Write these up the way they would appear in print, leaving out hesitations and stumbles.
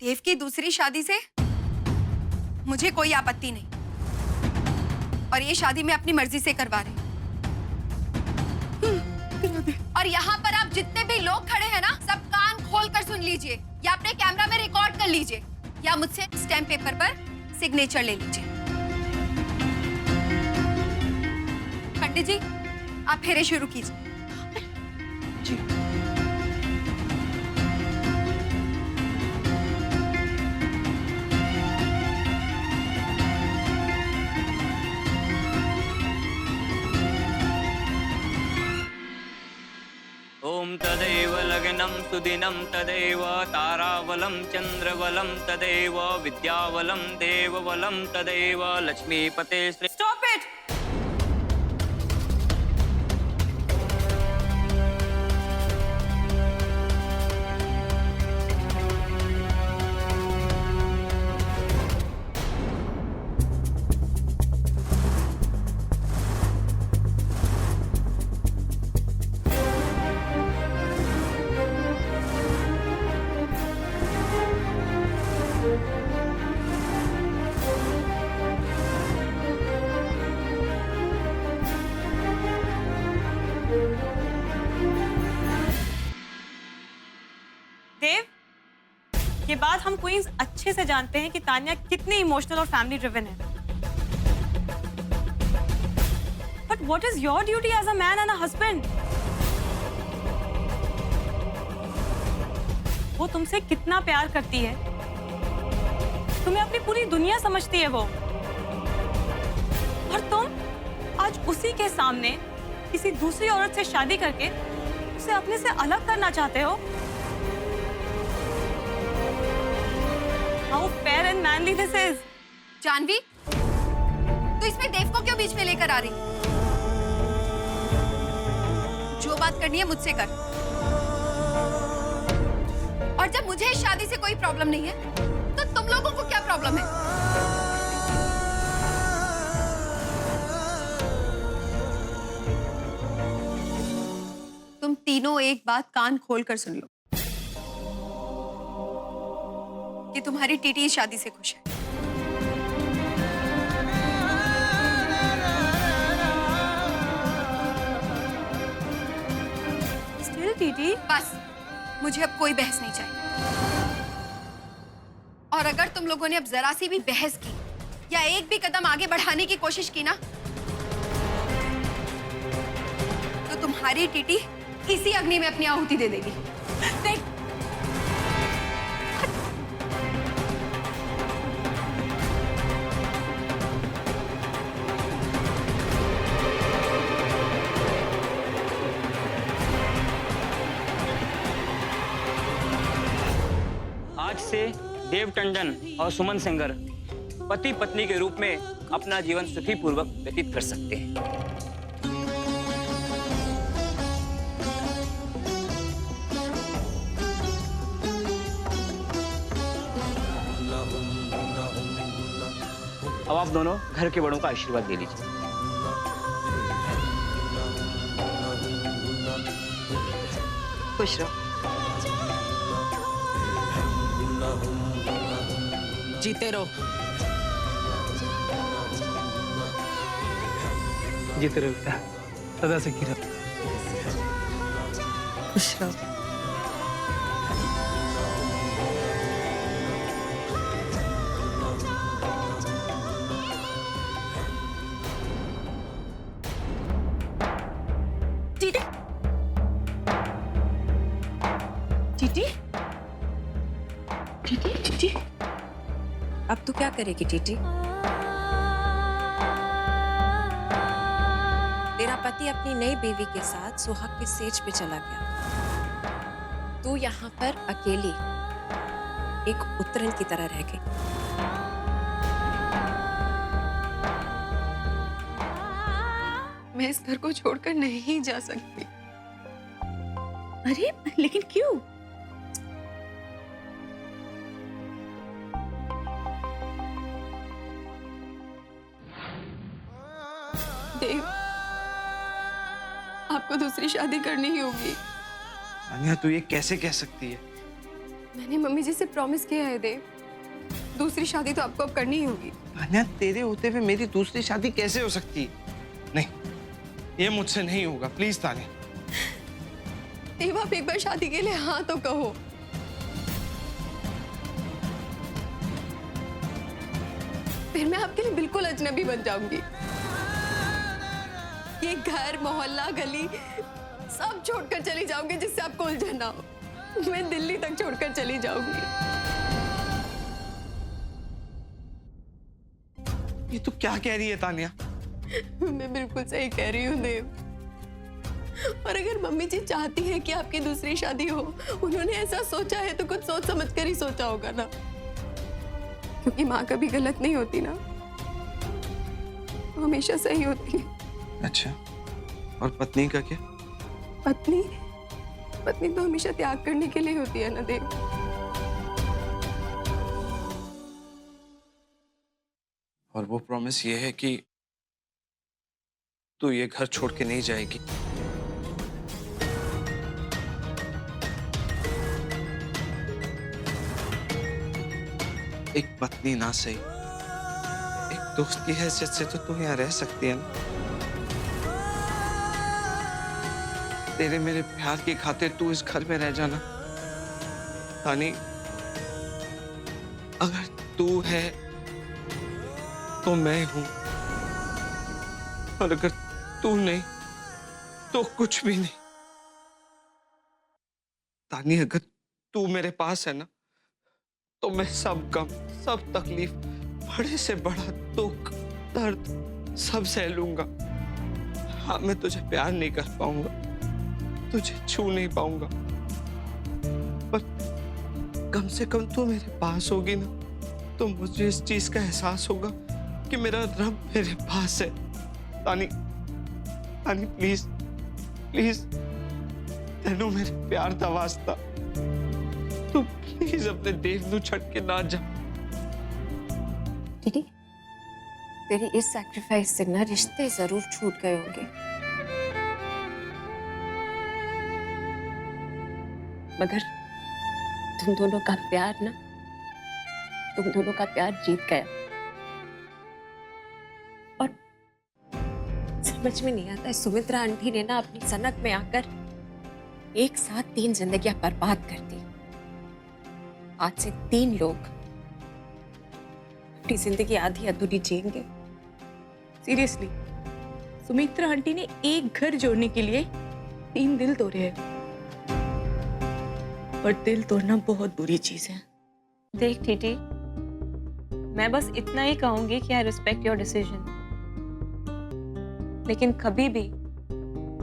देव की दूसरी शादी से मुझे कोई आपत्ति नहीं, और ये शादी मैं अपनी मर्जी से करवा रही हूँ। और यहाँ पर आप जितने भी लोग खड़े हैं ना, सब कान खोल कर सुन लीजिए, या अपने कैमरा में रिकॉर्ड कर लीजिए, या मुझसे स्टैम्प पेपर पर सिग्नेचर ले लीजिए। पंडित जी, आप फेरे शुरू कीजिए। जी। ओम तदेव लग्नं सुदिनं तदेव ताराबलं चंद्रबलं तदेव विद्याबलं देवबलं तदेव लक्ष्मीपते श्री। Stop it. देव, ये बात हम क्वींस अच्छे से जानते हैं कि तान्या कितनी इमोशनल और फैमिली ड्रिवन है। But what is your duty as a man and a husband? वो तुमसे कितना प्यार करती है, तुम्हें अपनी पूरी दुनिया समझती है वो, और तुम आज उसी के सामने किसी दूसरी औरत से शादी करके उसे अपने से अलग करना चाहते हो। How fair and manly this is. Janvi, तो इसमें देव को क्यों बीच में लेकर आ रही? जो बात करनी है मुझसे कर। और जब मुझे इस शादी से कोई प्रॉब्लम नहीं है, तो तुम लोगों को क्या प्रॉब्लम है? तुम तीनों एक बात कान खोल कर सुन लो कि तुम्हारी टीटी इस शादी से खुश है। Still, TT? बस, मुझे अब कोई बहस नहीं चाहिए। और अगर तुम लोगों ने अब जरा सी भी बहस की या एक भी कदम आगे बढ़ाने की कोशिश की ना, तो तुम्हारी टीटी इसी अग्नि में अपनी आहुति दे देगी। देख, आज से देव टंडन और सुमन सेंगर पति पत्नी के रूप में अपना जीवन सुखीपूर्वक व्यतीत कर सकते हैं। अब आप दोनों घर के बड़ों का आशीर्वाद ले लीजिए। खुश रहो। जीते रहो। जीते रहो बेटा, सदा सुखी रहो। खुश रहो। टीटी? टीटी? टीटी? टीटी? अब तू क्या करेगी टीटी? तेरा पति अपनी नई बीवी के साथ सुहाग के सेज पे चला गया। तू यहाँ पर अकेली एक उतरन की तरह रह गई। मैं इस घर को छोड़कर नहीं जा सकती। अरे लेकिन क्यों? देव, आपको दूसरी शादी करनी ही होगी। तान्या, तू ये कैसे कह सकती है? मैंने मम्मी जी से प्रॉमिस किया है देव, दूसरी शादी तो आपको अब करनी ही होगी। तान्या, तेरे होते हुए मेरी दूसरी शादी कैसे हो सकती है? नहीं, ये मुझसे नहीं होगा, प्लीज तान्या। देव, आप एक बार शादी के लिए हाँ तो कहो। फिर मैं आपके लिए बिल्कुल अजनबी बन जाऊंगी। ये घर, मोहल्ला, गली सब छोड़कर चली जाऊंगी जिससे आपको उलझन ना हो। मैं दिल्ली तक छोड़कर चली जाऊंगी। ये तू क्या कह रही है तान्या? मैं बिल्कुल सही कह रही हूँ देव। और अगर मम्मी जी चाहती है कि आपकी दूसरी शादी हो, उन्होंने ऐसा सोचा है तो कुछ सोच समझ कर ही सोचा होगा ना, क्योंकि माँ कभी गलत नहीं होती ना, वो हमेशा सही होती है। अच्छा, और पत्नी का क्या? पत्नी तो हमेशा त्याग करने के लिए होती है ना देव। और वो प्रॉमिस ये है कि तू ये घर छोड़ के नहीं जाएगी। एक पत्नी ना सही, एक दोस्त की हैसियत से तो तू यहाँ रह सकती है ना। तेरे मेरे प्यार की खातिर तू इस घर में रह जाना। तानी, अगर तू है तो मैं हूं, और अगर तू नहीं तो कुछ भी नहीं। तानी, अगर तू मेरे पास है ना, तो मैं सब गम, सब तकलीफ, बड़े से बड़ा दुख, दर्द सब सह लूंगा। हाँ, मैं तुझे प्यार नहीं कर पाऊंगा, तुझे छू नहीं पाऊंगा, पर कम से कम तू मेरे पास होगी ना, तो मुझे इस चीज का एहसास होगा कि मेरा रब मेरे पास है। तानी, तानी प्लीज, प्लीज, तेनू मेरे प्यार दा वास्ता, तू प्लीज अपने देव नू छड़ के ना जा। दीदी, तेरी इस सैक्रिफाइस से ना रिश्ते जरूर छूट गए होंगे, मगर तुम दोनों का प्यार ना, तुम दोनों का प्यार जीत गया। और समझ में नहीं आता है, सुमित्रा आंटी ने ना अपनी सनक में आकर एक साथ 3 जिंदगियां बर्बाद कर दी। आज से 3 लोग अपनी जिंदगी आधी अधूरी जिएंगे। सीरियसली, सुमित्रा आंटी ने एक घर जोड़ने के लिए 3 दिल तोड़े हैं, और दिल तोड़ना बहुत बुरी चीज है। देख टीटी, मैं बस इतना ही कहूंगी कि आई रिस्पेक्ट योर डिसीजन, लेकिन कभी भी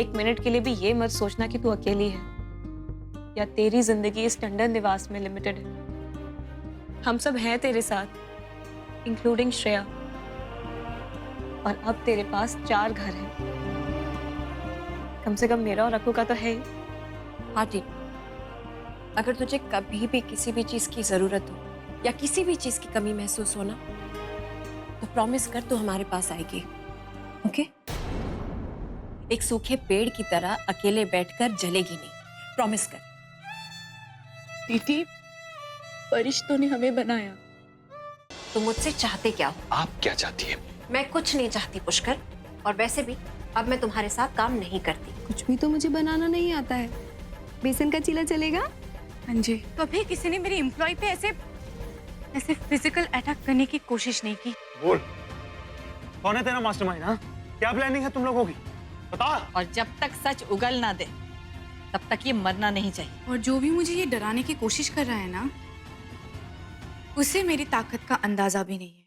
1 मिनट के लिए भी ये मत सोचना कि तू अकेली है या तेरी जिंदगी इस टंडन निवास में लिमिटेड है। हम सब हैं तेरे साथ, इंक्लूडिंग श्रेया, और अब तेरे पास 4 घर हैं। कम से कम मेरा और रखू का तो है ही। हाँ दीदी, अगर तुझे कभी भी किसी भी चीज की जरूरत हो या किसी भी चीज की कमी महसूस हो ना, तो प्रॉमिस कर तू हमारे पास आएगी, ओके? एक सूखे पेड़ की तरह अकेले बैठकर जलेगी नहीं, प्रॉमिस कर। दीदी, फरिश्तों ने हमें बनाया। तुम मुझसे चाहते क्या हो? आप क्या चाहती है? मैं कुछ नहीं चाहती पुष्कर, और वैसे भी अब मैं तुम्हारे साथ काम नहीं करती। कुछ भी तो मुझे बनाना नहीं आता है। बेसन का चीला चलेगा? हाँ जी। कभी किसी ने मेरे एम्प्लॉय पे ऐसे फिजिकल अटैक करने की कोशिश नहीं की। बोल, कौन है तेरा मास्टरमाइंड? हाँ, क्या प्लानिंग है तुम लोगों की? बता। और जब तक सच उगल ना दे तब तक ये मरना नहीं चाहिए। और जो भी मुझे ये डराने की कोशिश कर रहा है ना, उसे मेरी ताकत का अंदाजा भी नहीं है।